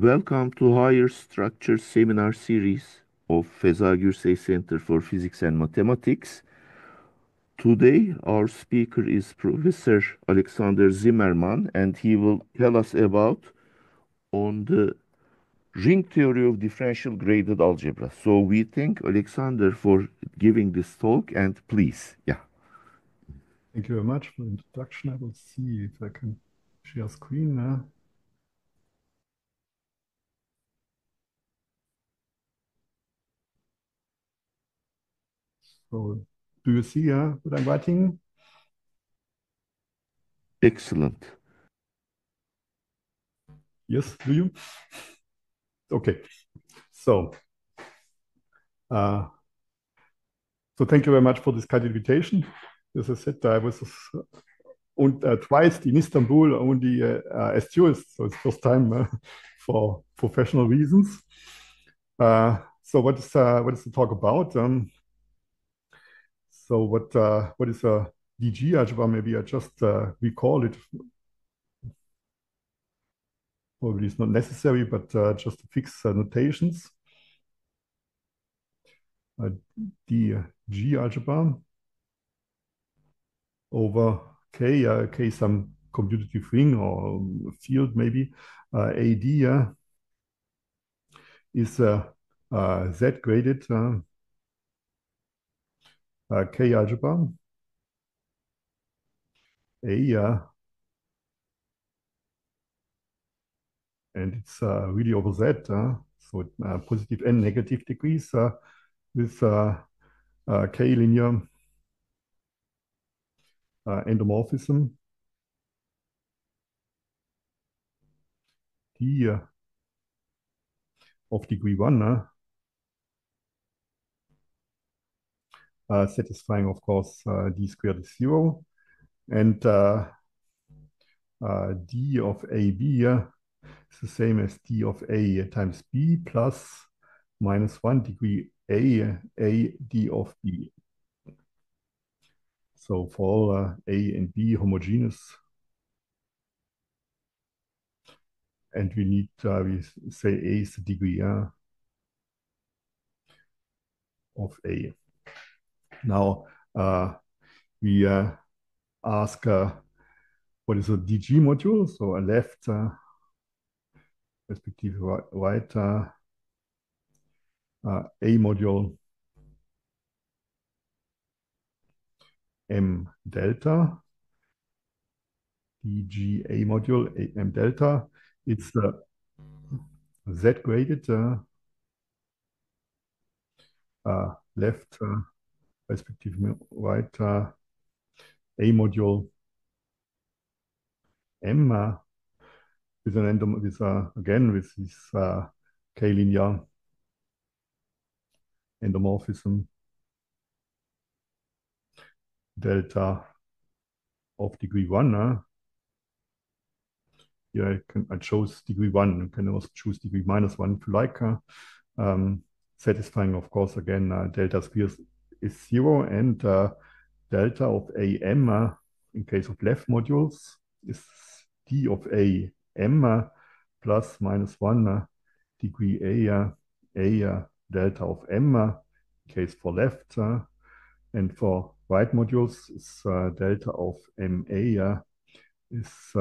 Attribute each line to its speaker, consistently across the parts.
Speaker 1: Welcome to Higher Structure Seminar Series of Feza Gürsey Center for Physics and Mathematics. Today, our speaker is Professor Alexander Zimmermann, and he will tell us about on the ring theory of differential graded algebra. So we thank Alexander for giving this talk, and please, yeah.
Speaker 2: Thank you very much for the introduction. I will see if I can share screen now. So, do you see what I'm writing?
Speaker 1: Excellent.
Speaker 2: Yes, do you? Okay. So, uh, so thank you very much for this kind invitation. As I said, I was twice in Istanbul, only as tourist, so it's first time for professional reasons. So what is the talk about? So what is a DG algebra? Maybe I just recall it. Probably it's not necessary, but just to fix notations. Die G-algebra over K, K some commutative ring or field maybe. AD is Z-graded K-algebra. A and it's really over Z. So positive and negative degrees with K-linear endomorphism. D of degree 1 satisfying, of course, d squared is 0. And d of AB is the same as d of A times B plus minus 1 degree A d of B. So for all A and B homogeneous, and we need, we say A is the degree of A. Now, we ask what is a DG module? So a left, respectively right, A module M delta, DGA module M delta. It's Z graded left, respectively right, A module M with an with again with this K-linear endomorphism delta of degree 1. Here I chose degree 1. You can also choose degree -1 if you like. Satisfying, of course, again, delta square is 0, and delta of AM in case of left modules is d of AM plus -1 degree A delta of M in case for left. And for right modules is delta of MA is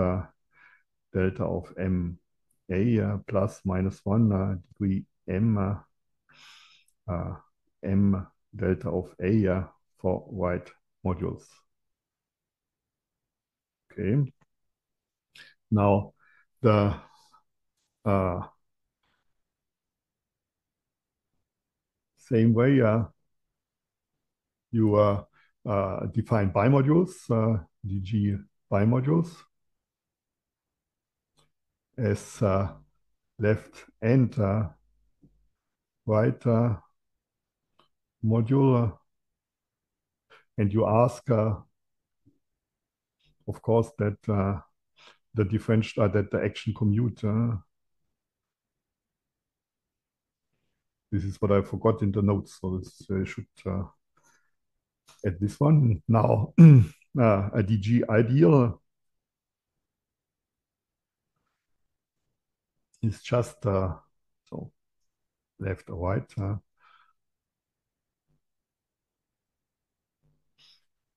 Speaker 2: delta of MA plus -1 degree M delta of A for right modules. Okay. Now the same way you define bimodules, DG bimodules as left and right module, and you ask, of course, that the differential that the action commute. This is what I forgot in the notes, so this should add this one. Now, a DG ideal is just so left or right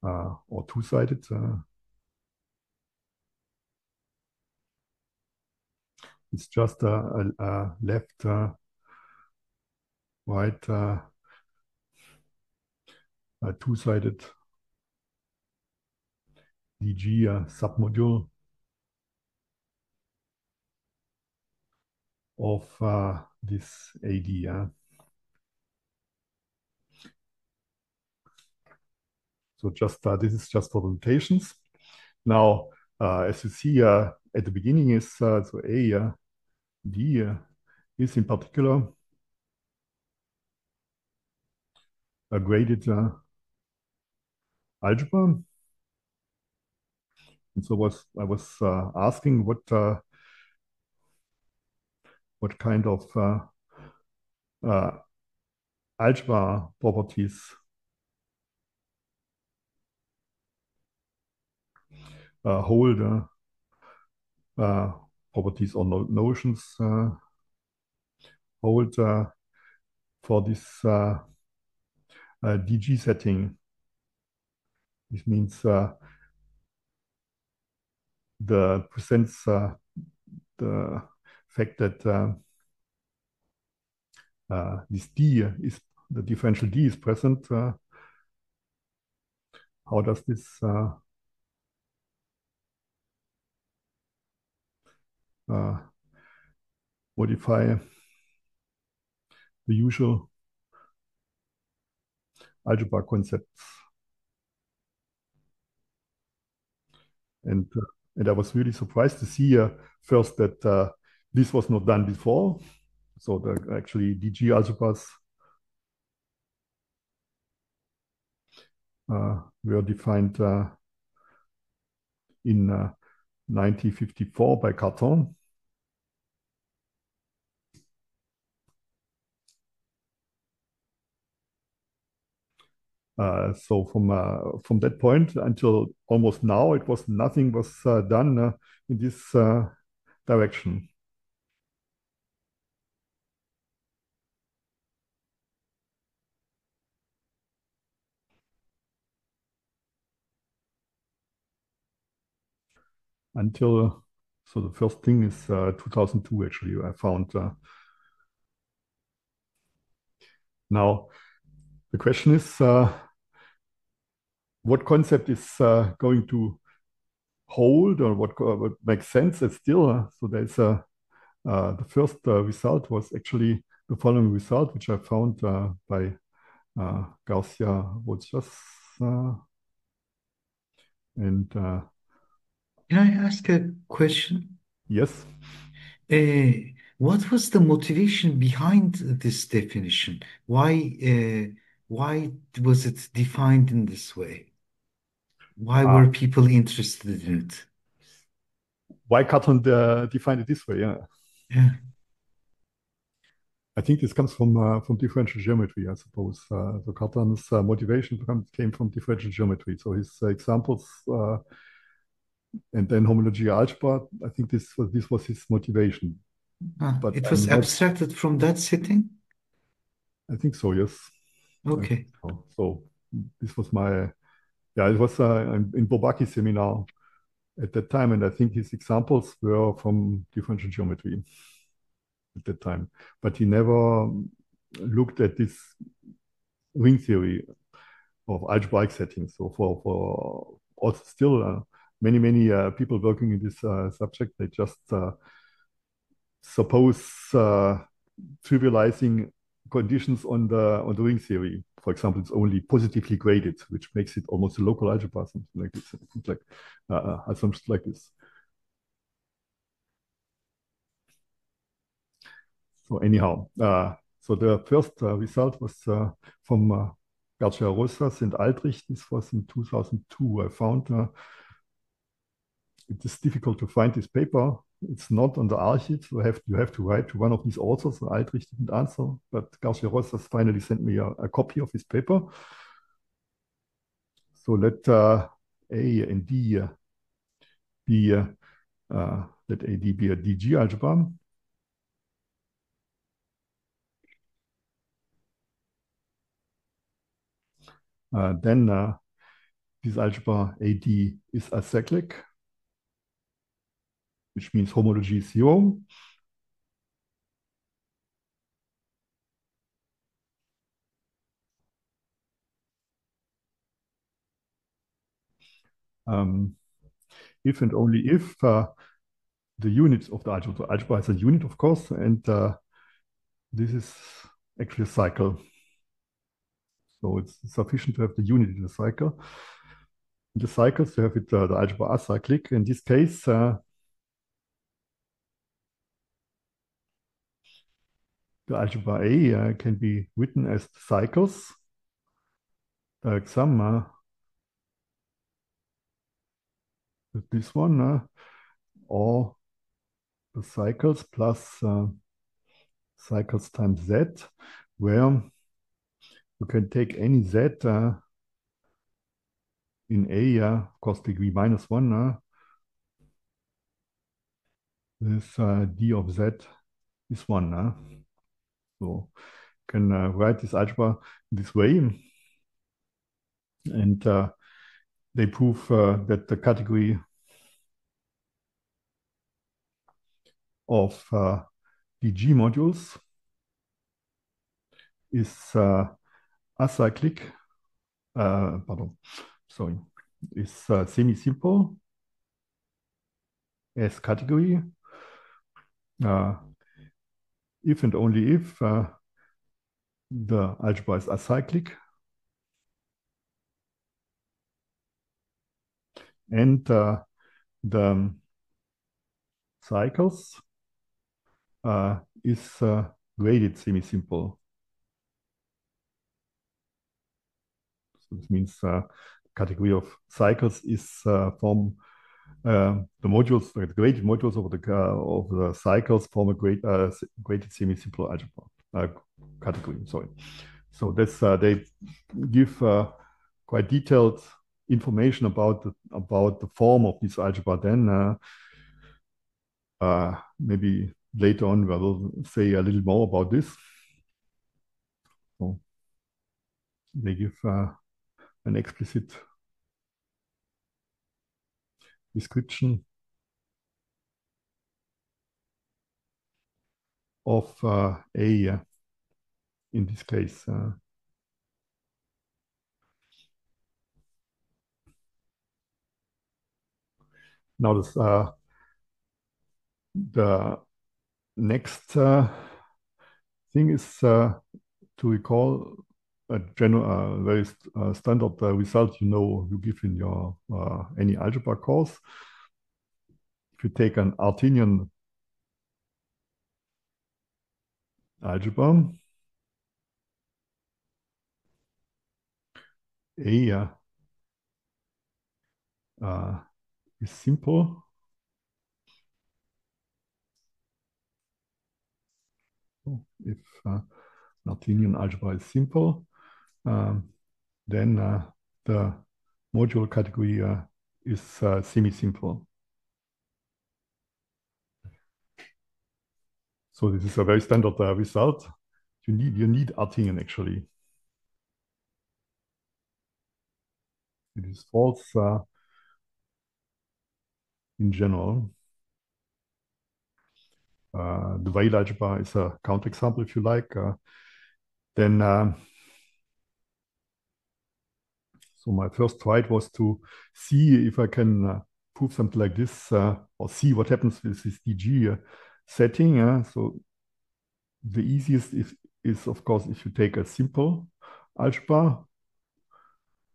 Speaker 2: or two-sided. It's just a left, right, two-sided DG submodule of this AD. So just this is just for the notations. Now, as you see at the beginning is so A, D is in particular a graded algebra. And so I was asking what kind of uh, algebra properties hold properties or notions hold for this DG setting. This means the presents the fact that this D is the differential D is present. How does this modify the usual algebra concepts? And I was really surprised to see first that this was not done before. So actually DG algebras were defined in 1954 by Cartan. So from that point until almost now, it was nothing was done in this direction. Until so the first thing is 2002 actually I found. Now the question is what concept is going to hold or what makes sense. It's still so there's the first result was actually the following result, which I found by Garcia Rojas and
Speaker 3: Can I ask a question?
Speaker 2: yes,
Speaker 3: What was the motivation behind this definition? Why was it defined in this way? Why
Speaker 2: uh,
Speaker 3: were people interested in it?
Speaker 2: why Cartan defined it this way? Yeah,
Speaker 3: Yeah.
Speaker 2: I think this comes from differential geometry, I suppose. So Cartan's motivation came from differential geometry. So his examples and then homology algebra. I think this was his motivation.
Speaker 3: Ah,
Speaker 2: But
Speaker 3: it was
Speaker 2: I'm not.
Speaker 3: abstracted from that setting?
Speaker 2: I think so. Yes, I think
Speaker 3: Okay.
Speaker 2: so. So this was my. Yeah, it was in Bourbaki seminar at that time, and I think his examples were from differential geometry at that time. But he never looked at this ring theory of algebraic settings. So for also still many people working in this subject, they just suppose trivializing conditions on the ring theory. For example, it's only positively graded, which makes it almost a local algebra, something like this, like assumptions like this. So anyhow, so the first result was from Garcia Rosas and Aldrich. This was in 2002. I found it is difficult to find this paper. It's not on the archive. You have to write to one of these authors. Aldrich didn't answer, but Garcia Rosas finally sent me a copy of his paper. So let A and D be let AD be a DG algebra. then this algebra AD is acyclic, which means homology is 0. If and only if the units of the algebra has a unit, of course, and this is actually a cycle. So it's sufficient to have the unit in the cycle. In the cycles, you have it, the algebra acyclic. In this case, the algebra A can be written as cycles, direct sum with this one, or the cycles plus cycles times z, where you can take any z in A, of course, degree -1, this d of z is 1. So you can write this algebra this way. And they prove that the category of DG modules is acyclic, is semi-simple as category if and only if the algebra is acyclic and the cycles is graded semi-simple. So this means category of cycles is from the modules, the graded modules of the cycles form a graded semi-simple algebra category. Sorry. So this they give quite detailed information about the form of this algebra. Then maybe later on we will say a little more about this. So they give an explicit description of A in this case. Now this, the next thing is to recall a general, very standard result you give in your any algebra course. If you take an Artinian algebra, A is simple. So if an Artinian algebra is simple, then the module category is semi-simple. So this is a very standard result. You need Artinian actually. It is false in general. The Weil algebra is a counterexample, if you like. Then, so my first try was to see if I can prove something like this or see what happens with this DG setting. So the easiest is, of course, if you take a simple algebra.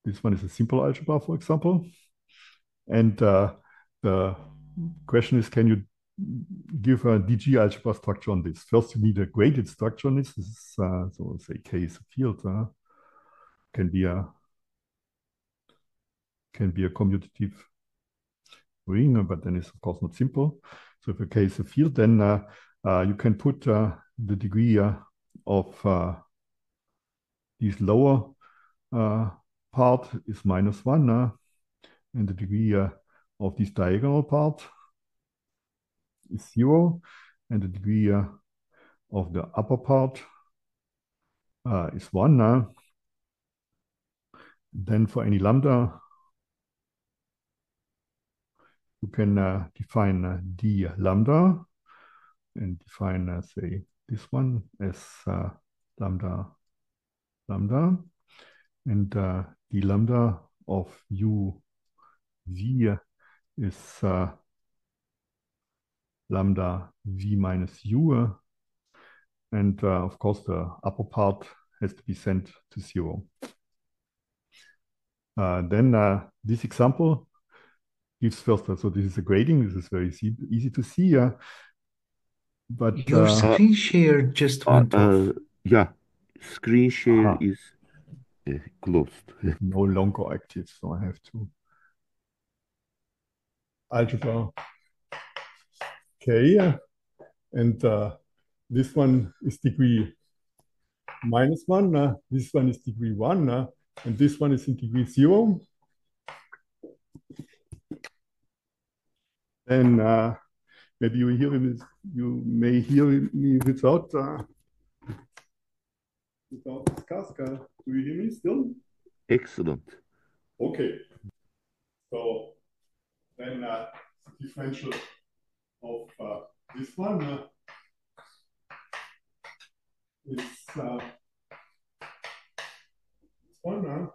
Speaker 2: This one is a simple algebra, for example. And the question is, can you give a DG algebra structure on this? First, you need a graded structure on this. This is, so say K is a field. Can be a commutative ring, but then it's of course not simple. So if a K is a field, then you can put the degree of this lower part is -1, and the degree of this diagonal part is 0, and the degree of the upper part is 1. Then for any lambda, you can define d lambda and define, say, this one as lambda lambda. And d lambda of u v is lambda v minus u. And of course, the upper part has to be sent to 0. Then this example gives first, so this is a grading. This is very easy to see. But
Speaker 3: Your screen share just went off.
Speaker 1: Yeah, screen share is closed.
Speaker 2: no longer active, so I have to algebra. Okay, and this one is degree -1. This one is degree 1, and this one is in degree 0. Then maybe you may hear me without this casca. Do you hear me still?
Speaker 1: Excellent.
Speaker 2: Okay. So then differential of this one is this one.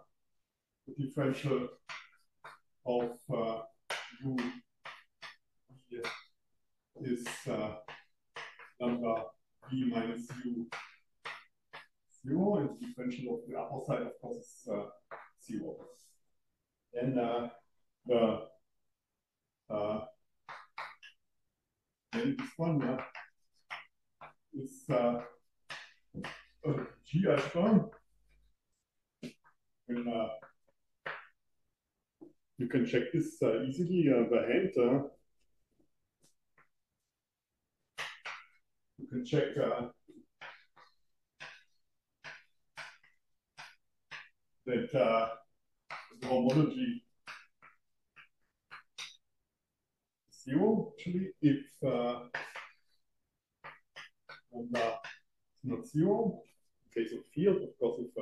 Speaker 2: The differential of u is lambda v minus u 0, and the differential of the upper side, of course, is 0. Then then this one is G algebra. And you can check this easily by hand. You can check that the homology is 0, actually, if lambda is not 0. In case of field, of course, if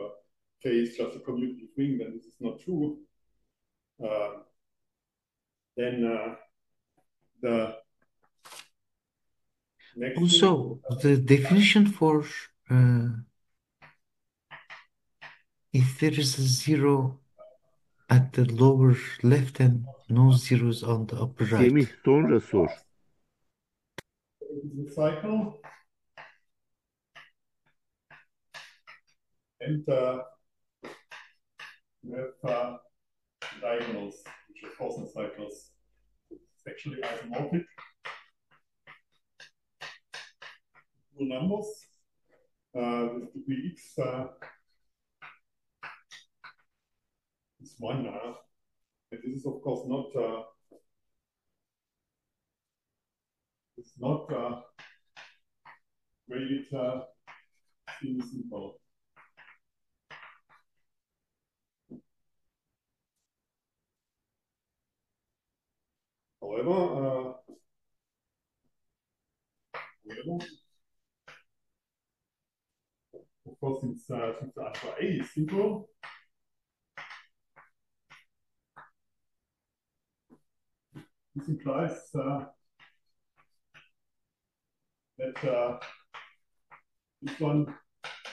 Speaker 2: K is just a commutative ring, then this is not true. Then the next
Speaker 3: Also, the definition for if there is a 0 at the lower left and no zeros on the upper
Speaker 1: Semih
Speaker 3: right.
Speaker 1: sonra sor.
Speaker 2: is a cycle. And we have diagonals, which are Poisson cycles. It's actually isomorphic. Two numbers with degree x is 1. And this is, of course, not it's not graded in simple. However, of course, since the alpha A is simple, this implies that this one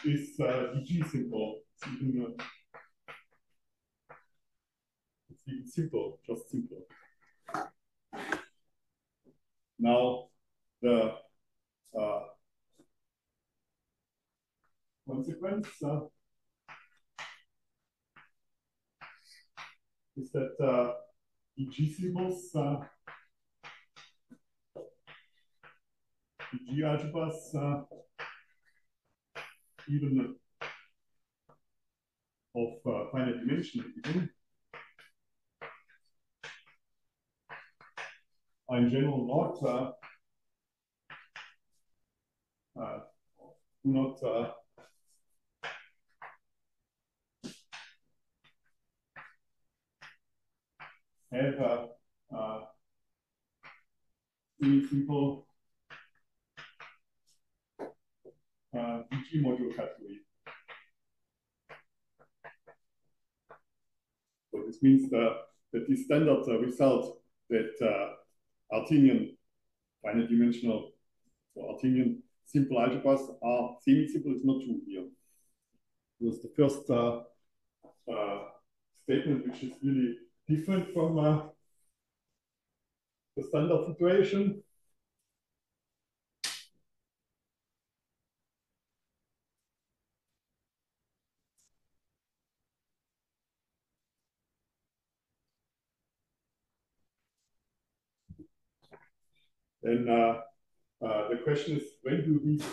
Speaker 2: is DG simple. It's even simple, just simple. Now, the consequence is that EG symbols, EG algebras, even of finite dimension, even, are in general not do not have a simple DG module category. this means that the standard result that Artinian finite dimensional or Artinian simple algebras are semi-simple is not true here. This is the first statement which is really different from the standard situation. Then the question is, when do these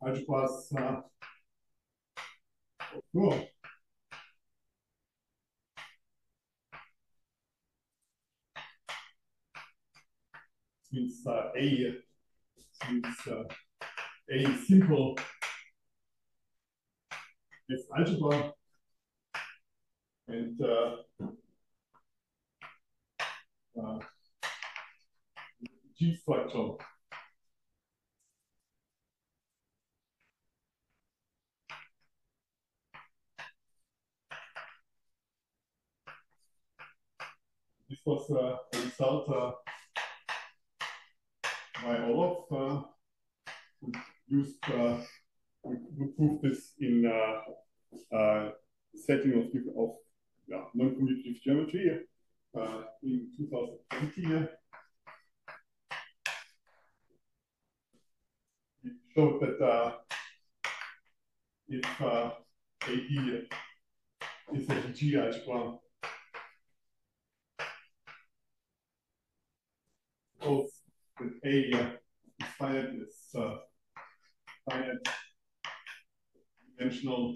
Speaker 2: algebras occur? Means A simple is algebra, and G structure this was a result by Olaf, who used who proved this in setting of non-commutative geometry in 2020. It showed that if AD is a G algebra, both with A is finite dimensional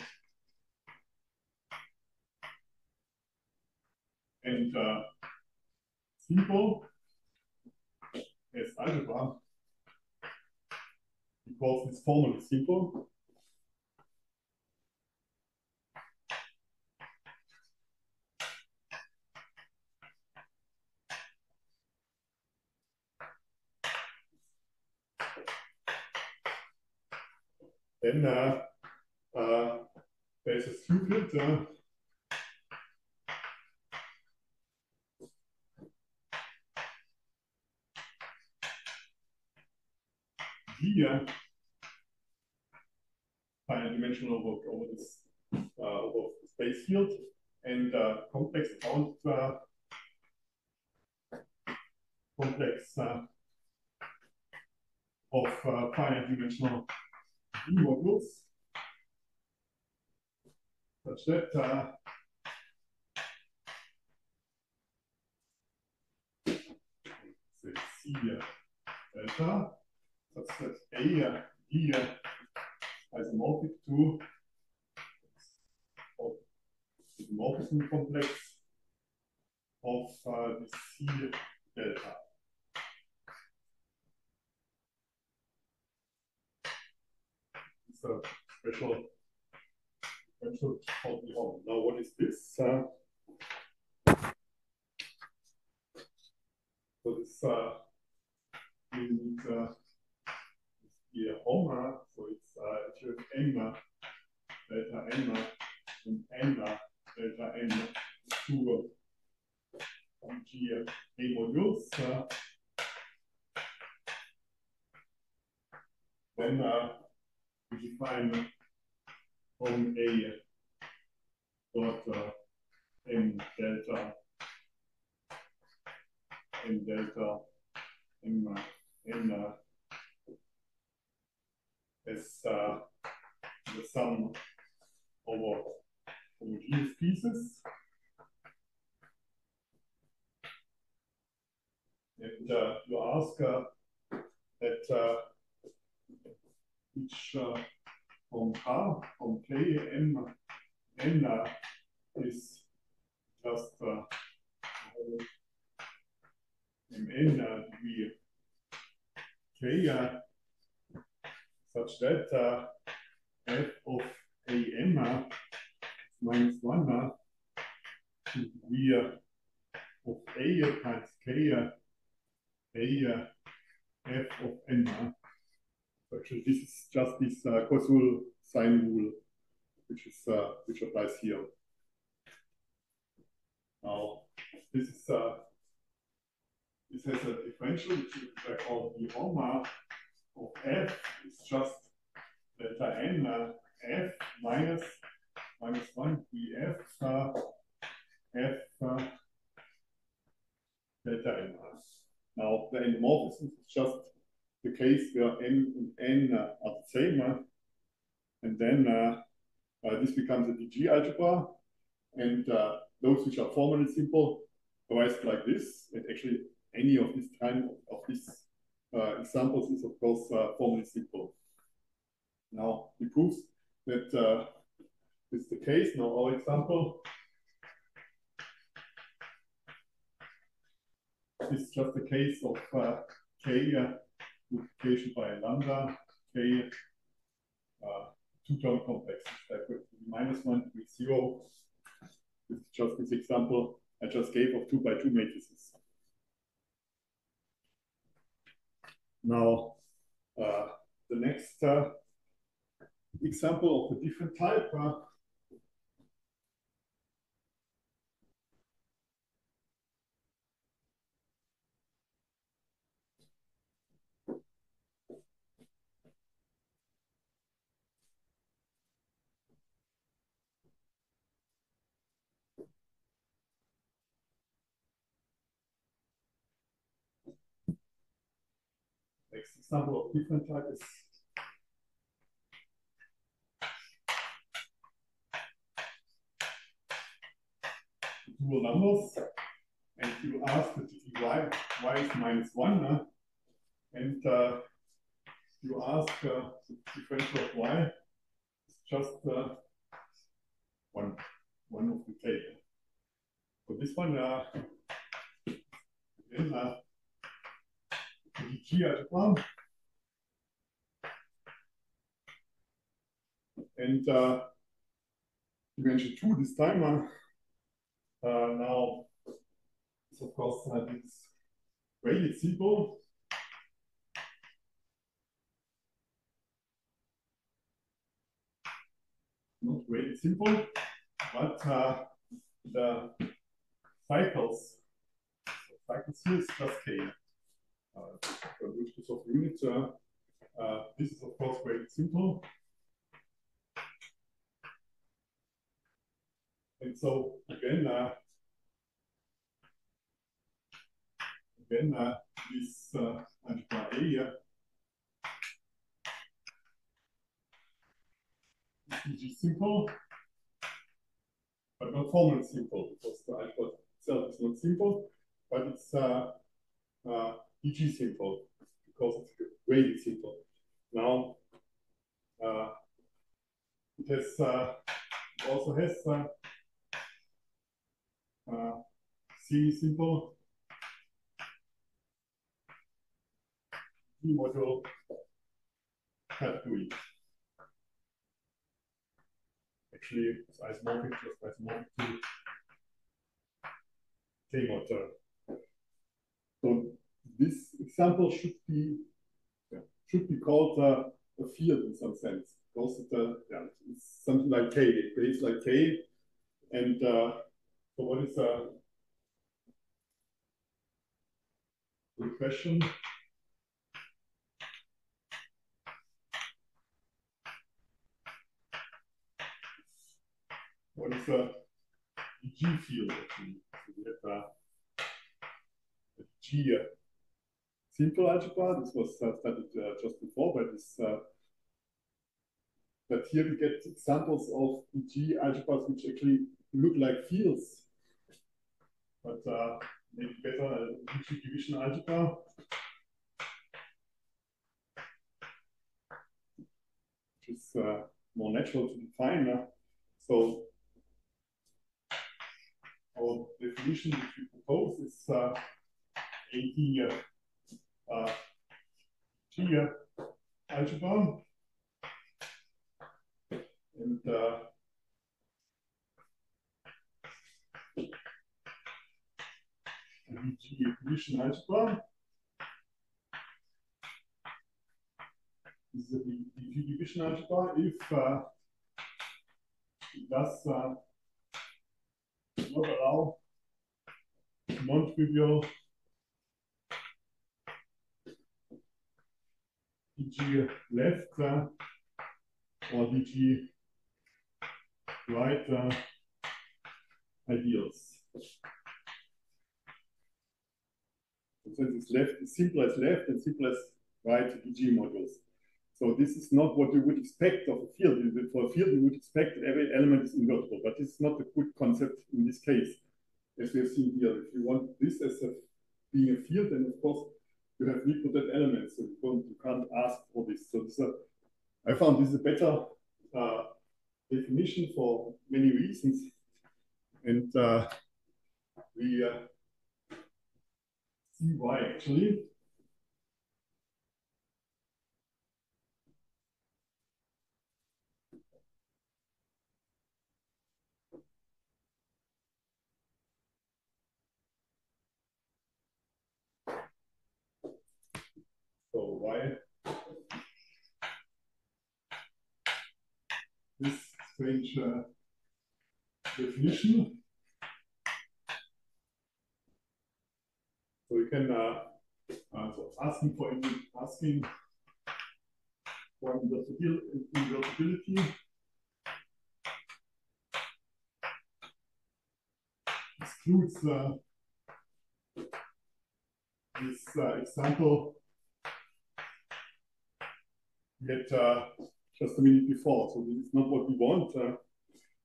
Speaker 2: and simple as algebra, because it's formally simple. Then there's a stupid G finite dimensional over this over the space field, and complex amount complex of finite dimensional D modules, such that C delta, such that A D isomorphic to the morphism complex of the C delta. It's a special differential. Now, what is this? So this we need the Homer. So it's if you have n delta n and n delta n to G A modules, then we define Hom A dot n delta n as the sum over homogeneous pieces. And you ask that each from K, from K, N is just Mn degree K, such that f of Am is minus 1 to degree of A times K A f of N So actually, this is just this cos rule, sine rule, which applies here. Now, this is this has a differential which I call the omma of f is just delta n f minus 1 df f delta n. Now, the endomorphism is just the case where n and n are the same, and then this becomes a DG algebra, and those which are formally simple arise like this, and actually any of this kind of these examples is of course formally simple. Now, it proves that this is the case. Now, our example is just the case of k multiplication by lambda k two-term complexes that with -1 with 0. This is just this example I just gave of 2 by 2 matrices. Now, the next example of a different type next example of different type is dual numbers, and you ask the y is -1, and you ask the differential of y is just one of the k. So this one again the G algebra, and dimension 2 this time. Now, it's of course this graded simple. Not graded simple, but the cycles here is just k. Which is of unit. This is of course graded simple. And so again, this algebra A here is simple, but not formally simple, because the algebra itself is not simple, but it's DG simple, because it's graded simple. Now, it has also has semi-simple D module category. Actually, it's isomorphic, just isomorphic to K module. So this example should be called a field in some sense, because it's something like K. It behaves like K, and so what is the question? What is a G field actually? So we have a G simple algebra. This was studied just before, but this. But here we get examples of G algebras which actually look like fields, but maybe better a G division algebra. Which is more natural to define. So our definition which we propose is a G algebra, and G division algebra. This is a division algebra. If it does not allow non-trivial dg left or dg right ideals. So this left is simple as left and simple as right dg modules. So this is not what you would expect of a field. For a field, you would expect that every element is invertible, but this is not a good concept in this case, as we have seen here. If you want this as being a field, then of course you have nilpotent elements, so you can't ask for this. So I found this a better definition for many reasons, and we see why actually. So why this strange definition? So we can so asking for invertibility excludes this example we had just a minute before. So this is not what we want,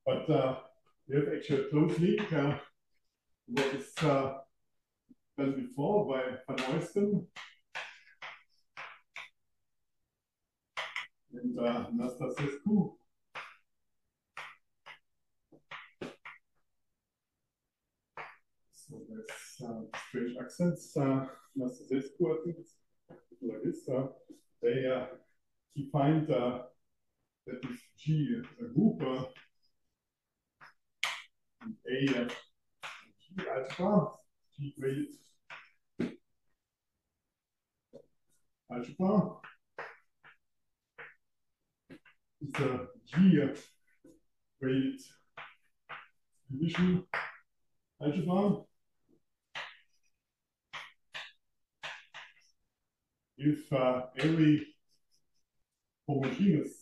Speaker 2: but we have actually a close link to what is done before by Van Oisten and Nastasescu. So there's strange accents. Nastasescu, I think it's like this. They defined that if G is a group, A G algebra, G graded algebra is a G graded division algebra if every homogeneous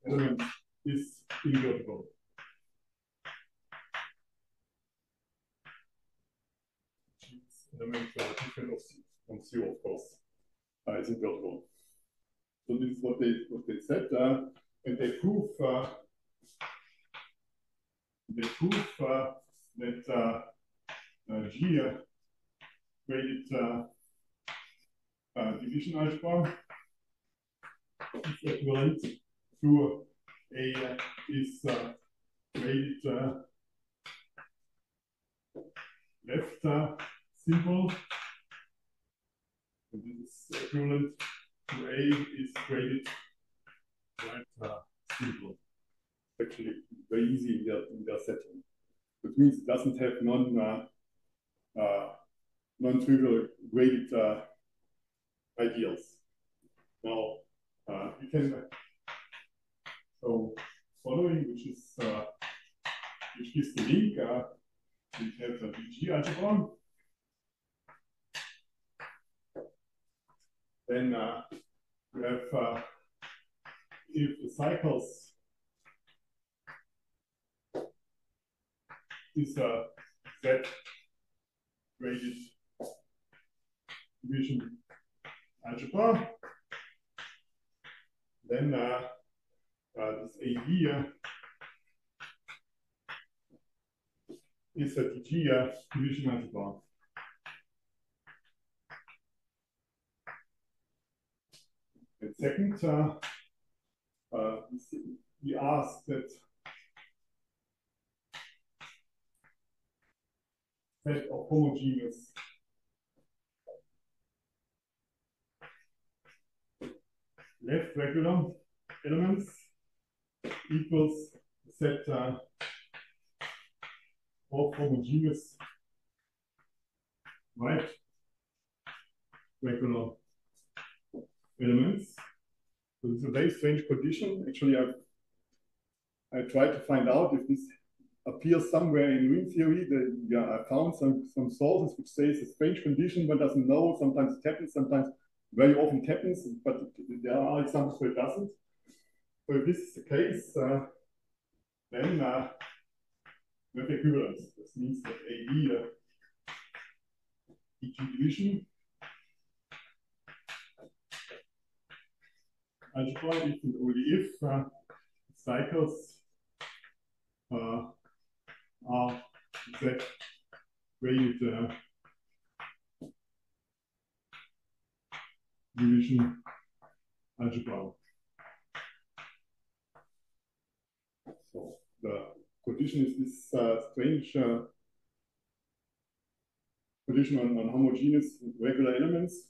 Speaker 2: element is invertible. Elements are different from zero, of course, is invertible. So this is what they said, and they prove that G graded division algebra is equivalent to A is graded left symbol. And this is equivalent to A is graded right symbol. Actually, very easy in their setting. Which means it doesn't have non-trivial graded ideals. Now we can so following, which gives the link. We have a DG algebra. Then we have if the cycles is a Z graded division algebra, then this AB is a DG division algebra. And second, we ask that set of homogeneous left regular elements equals set of homogeneous right regular elements. So this is a very strange condition. Actually, I tried to find out if this appears somewhere in ring theory. I found some sources which say it's a strange condition. One doesn't know. Sometimes it happens. Sometimes very often it happens. But there are examples where it doesn't. So if this is the case, then we have equivalence. This means that AE EG division algebra if and only if cycles are exact graded division algebra. So the condition is this strange condition on homogeneous regular elements.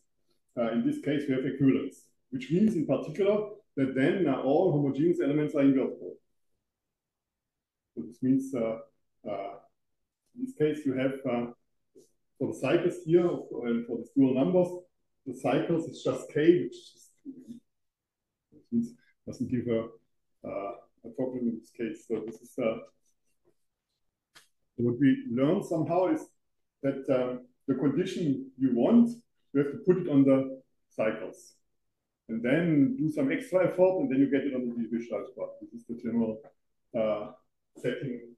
Speaker 2: In this case, we have equivalence, which means in particular that then all homogeneous elements are invertible. So this means in this case you have for the cycles here and for the dual numbers, the cycles is just k, which is which means doesn't give a problem in this case. So this is what we learn somehow is that the condition you want, you have to put it on the cycles. And then do some extra effort, and then you get it on the division algebra. This is the general setting.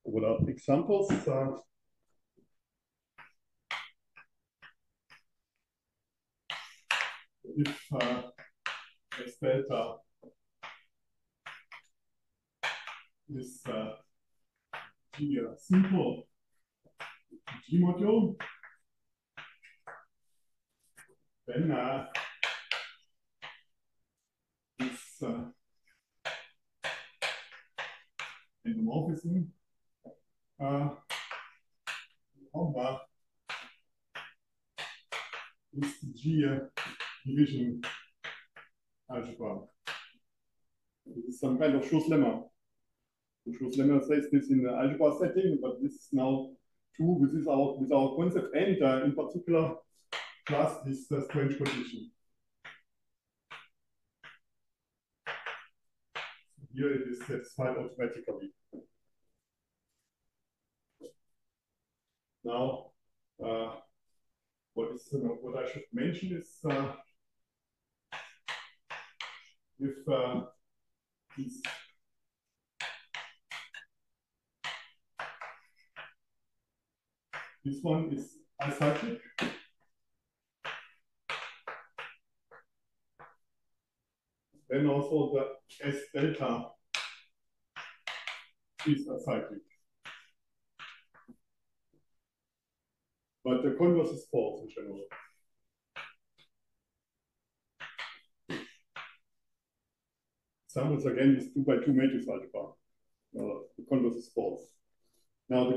Speaker 2: What are examples? If S delta is G simple G module, then this endomorphism is the G division algebra. This is some kind of Schur's lemma. The Schur's lemma says this in the algebra setting, but this is now true with our concept, and in particular, plus this strange condition. Here it is satisfied automatically. Now, what I should mention is if this one is acyclic, then also the S delta is acyclic. But the converse is false in general. Examples again is 2 by 2 matrix algebra. The converse is false. Now,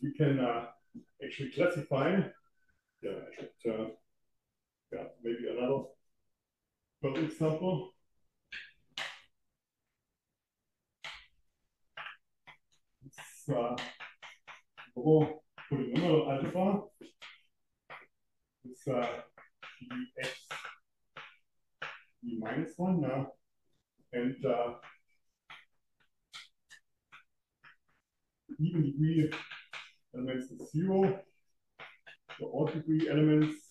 Speaker 2: we can actually classify. Yeah, I should. Maybe another further example. It's polynomial algebra. It's dx d minus 1 now, and even degree elements is 0. So all degree elements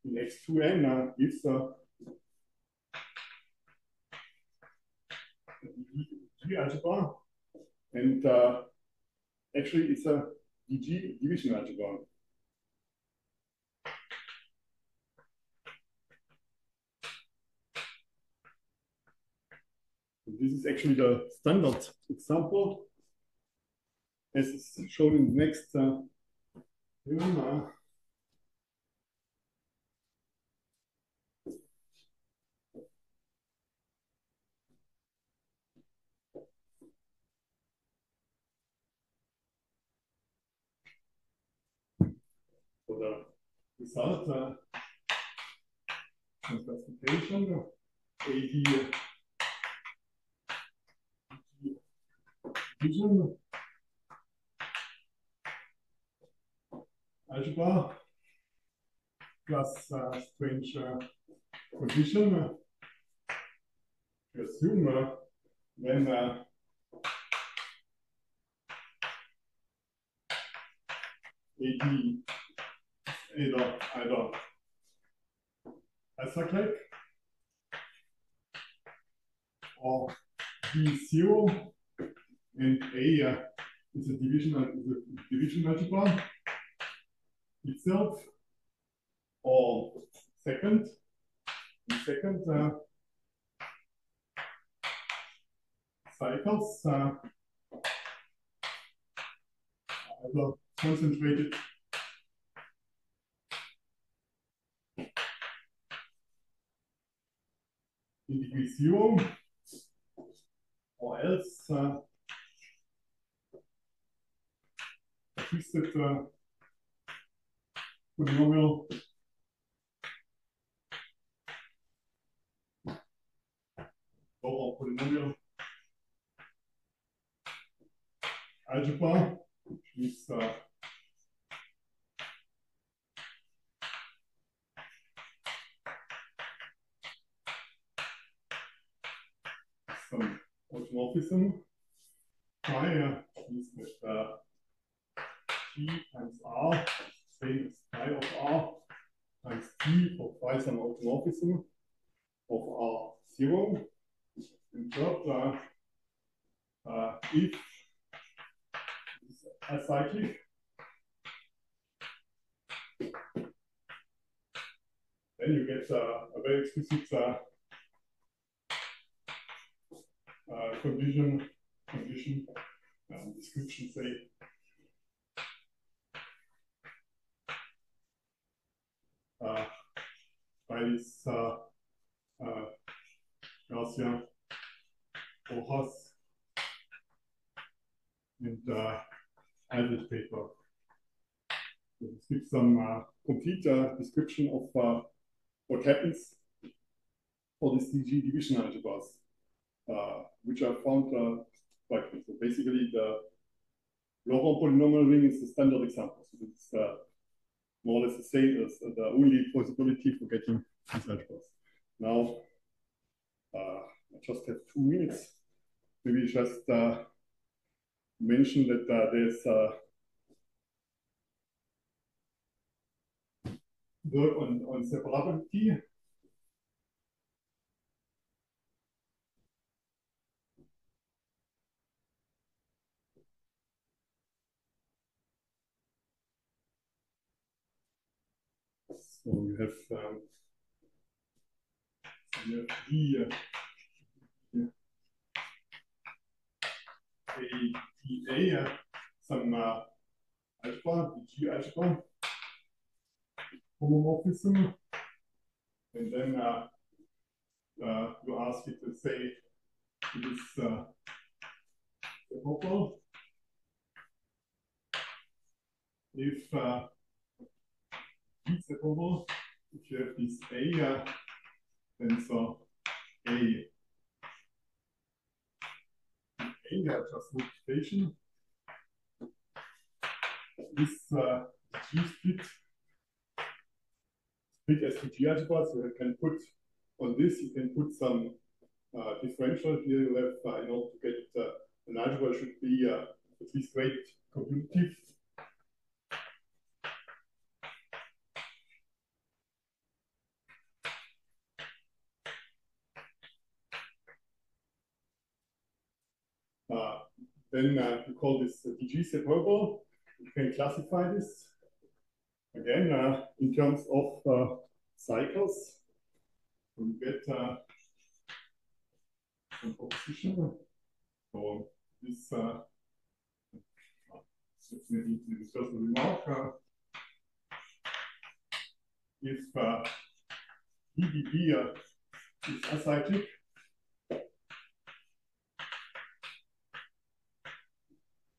Speaker 2: in X2n gives G algebra, and actually it's a DG division algebra. This is actually the standard example, as is shown in the next theorem. the result and classification AD division algebra plus strange condition to assume when AD either acyclic or B0 and A is a division algebra itself, or second cycles are concentrated in degree 0, or else a twisted polynomial or polynomial algebra, which is some automorphism phi is that G times R same as phi of R times T for phi some automorphism of R0. And third, if it's acyclic, then you get a very explicit condition description, say, by this Garcia, Rojas, and Albert paper. So this gives some complete description of what happens for these DG division algebras, which are found quite good. So basically, the Laurent polynomial ring is the standard example. So it's more or less the same as the only possibility for getting these algebras. Now, I just have 2 minutes. Maybe just mention that there's work on separability. So you have A, some algebra, DG algebra, homomorphism, and then you ask it to say it is separable if it's separable, if you have this A, then so A just multiplication. This G split as to G algebra, so you can put on this, you can put some differential here. You have, in order to get an algebra, should be at least weight commutative. Then you call this DG separable. You can classify this again in terms of cycles. So you get some proposition. So this maybe just a remark. If DDB is acyclic,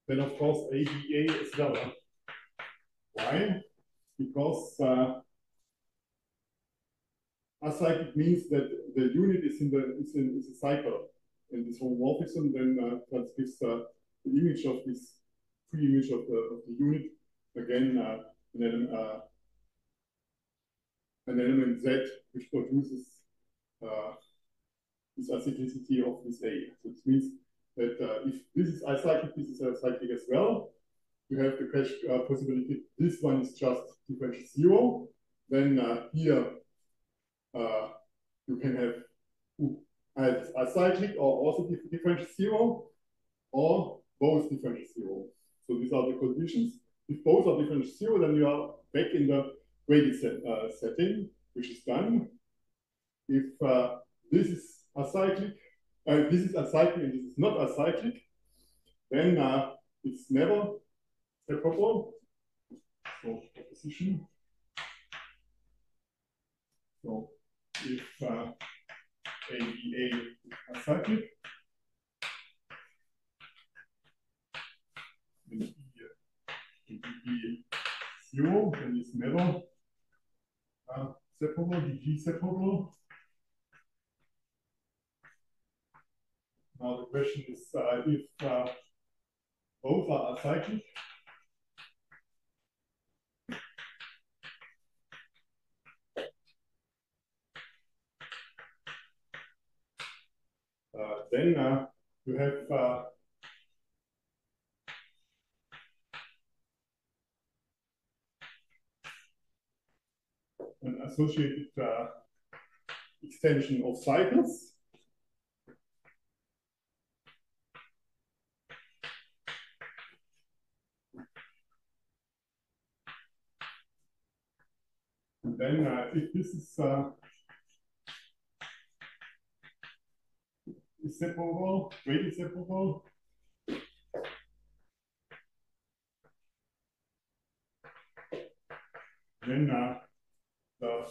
Speaker 2: then of course ADA as well. Why? because acyclic means that the unit is a cycle, and this homomorphism then gives the image of this free image of the unit again an an element Z which produces uh, this acyclicity of this A. So this means that if this is acyclic, this is acyclic as well. You have the possibility this one is just differential zero. Then here you can have acyclic or also differential zero or both differential zero. So these are the conditions. If both are differential zero, then you are back in the gradient setting, which is done. If this is acyclic, this is acyclic and this is not acyclic, then it's never separable. So opposition. So if ABA acyclic, then B zero, then it's never separable, DG separable. Now the question is if both are acyclic, then you have an associated extension of cycles. And then if this is separable, radial separable, then the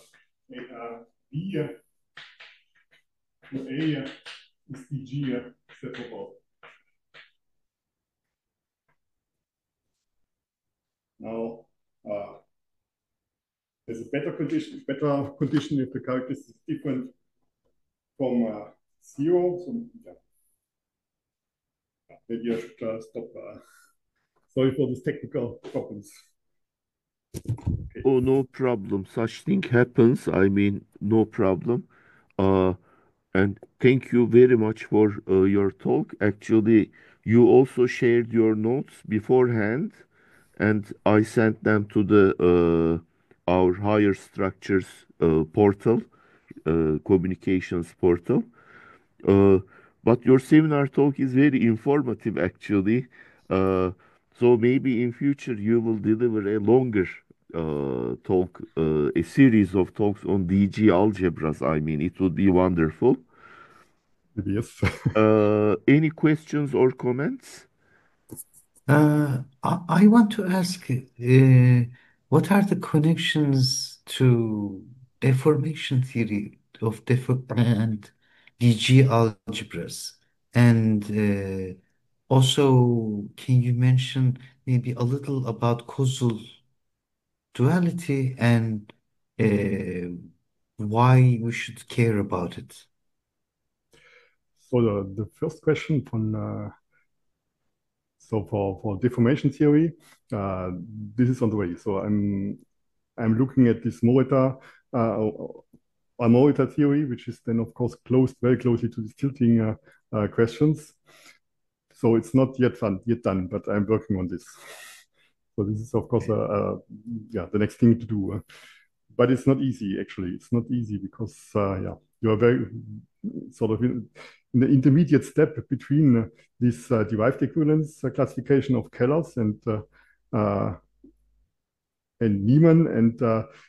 Speaker 2: B to A is DG separable. Now there's a better condition if the characteristic is different from zero. So yeah. Maybe I should stop. Sorry for these technical problems. Okay.
Speaker 1: Oh, no problem. Such thing happens. I mean, no problem. Uh, and thank you very much for your talk. Actually, you also shared your notes beforehand, and I sent them to the our higher structures portal, communications portal. Uh, but your seminar talk is very informative, actually. Uh, so maybe in future you will deliver a longer talk, a series of talks on DG algebras. I mean, it would be wonderful.
Speaker 2: Yes.
Speaker 1: Any questions or comments?
Speaker 3: I want to ask, what are the connections to deformation theory of and DG algebras? And also, can you mention maybe a little about causal duality and uh, why we should care about it?
Speaker 2: So the first question from so for deformation theory, uh, this is on the way. So I'm looking at this Morita Morita theory, which is then of course very closely to the tilting questions. So it's not yet done, but I'm working on this. So this is of course yeah, the next thing to do. But it's not easy actually. It's not easy because yeah, you are very sort of in the intermediate step between this derived equivalence classification of Kellers uh, and Niemann and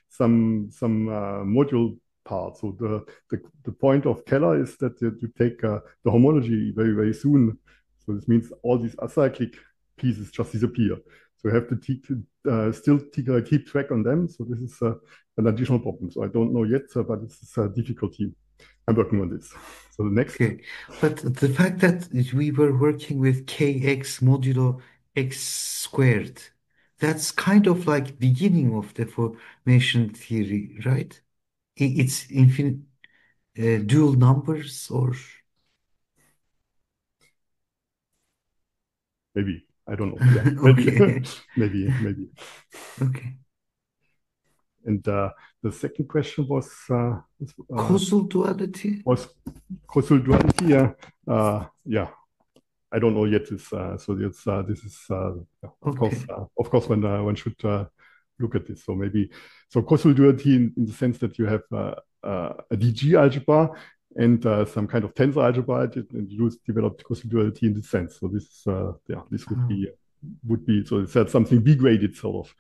Speaker 2: some module part. So the point of Keller is that you take the homology very soon. So this means all these acyclic pieces just disappear. So you have to still keep track on them. So this is an additional problem. So I don't know yet, but it's a difficulty. I'm working on this. So the next.
Speaker 3: Okay, but the fact that we were working with kx modulo x squared, That's kind of like beginning of deformation theory, right? It's infinite dual numbers or
Speaker 2: Maybe. I don't know. Yeah, maybe.
Speaker 3: okay.
Speaker 2: Maybe.
Speaker 3: Okay.
Speaker 2: And the second question
Speaker 3: Causal duality?
Speaker 2: was causal duality. Yeah, I don't know yet. This is yeah,
Speaker 3: Okay.
Speaker 2: of course one should look at this. So maybe causal duality in the sense that you have a DG algebra and some kind of tensor algebra, and you developed causal duality in this sense. So this yeah, this
Speaker 3: Uh,
Speaker 2: would be so it's something B graded sort of.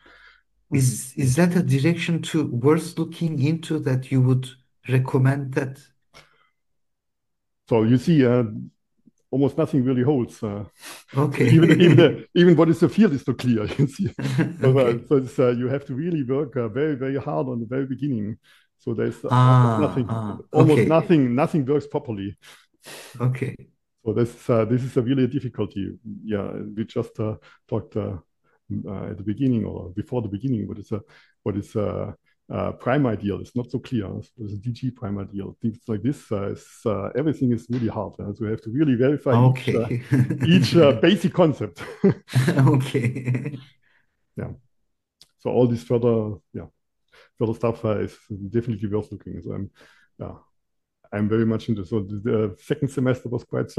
Speaker 2: This is
Speaker 3: is that a direction to worth looking into that you would recommend that?
Speaker 2: so you see almost nothing really holds. So
Speaker 3: Okay.
Speaker 2: even what is the field is not clear. You see,
Speaker 3: Okay.
Speaker 2: you have to really work very hard on the very beginning. So there's
Speaker 3: Okay.
Speaker 2: nothing works properly.
Speaker 3: Okay.
Speaker 2: So this is a really a difficulty. Yeah, we just talked at the beginning or before the beginning. What is prime ideal? It's not so clear. So there's a DG prime ideal. Things like this. Everything is really hard. So you have to really verify
Speaker 3: Okay.
Speaker 2: each basic concept.
Speaker 3: Okay.
Speaker 2: Yeah. So all this further stuff is definitely worth looking. So yeah, I'm very much into. So the second semester was quite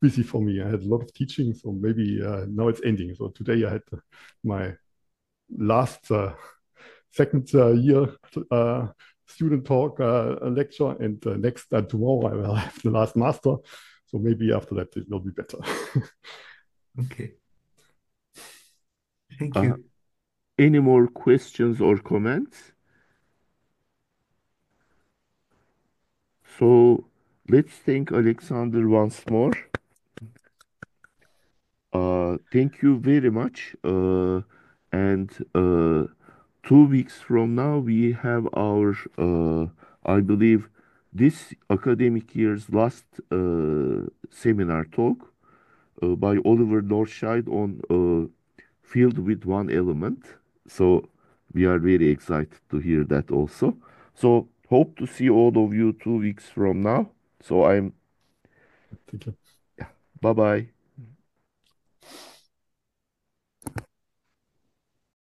Speaker 2: busy for me. I had a lot of teaching, so maybe now it's ending. So today I had my last second year uh, student talk lecture, and next tomorrow I will have the last master. So maybe after that it will be better.
Speaker 3: Okay. Thank
Speaker 1: Uh,
Speaker 3: you.
Speaker 1: any more questions or comments? So let's thank Alexander once more. Thank you very much. And 2 weeks from now, we have our, I believe, this academic year's last seminar talk by Oliver Northside on field with one element. So we are very excited to hear that also. So hope to see all of you 2 weeks from now. So I'm,
Speaker 2: Thank you.
Speaker 1: bye bye.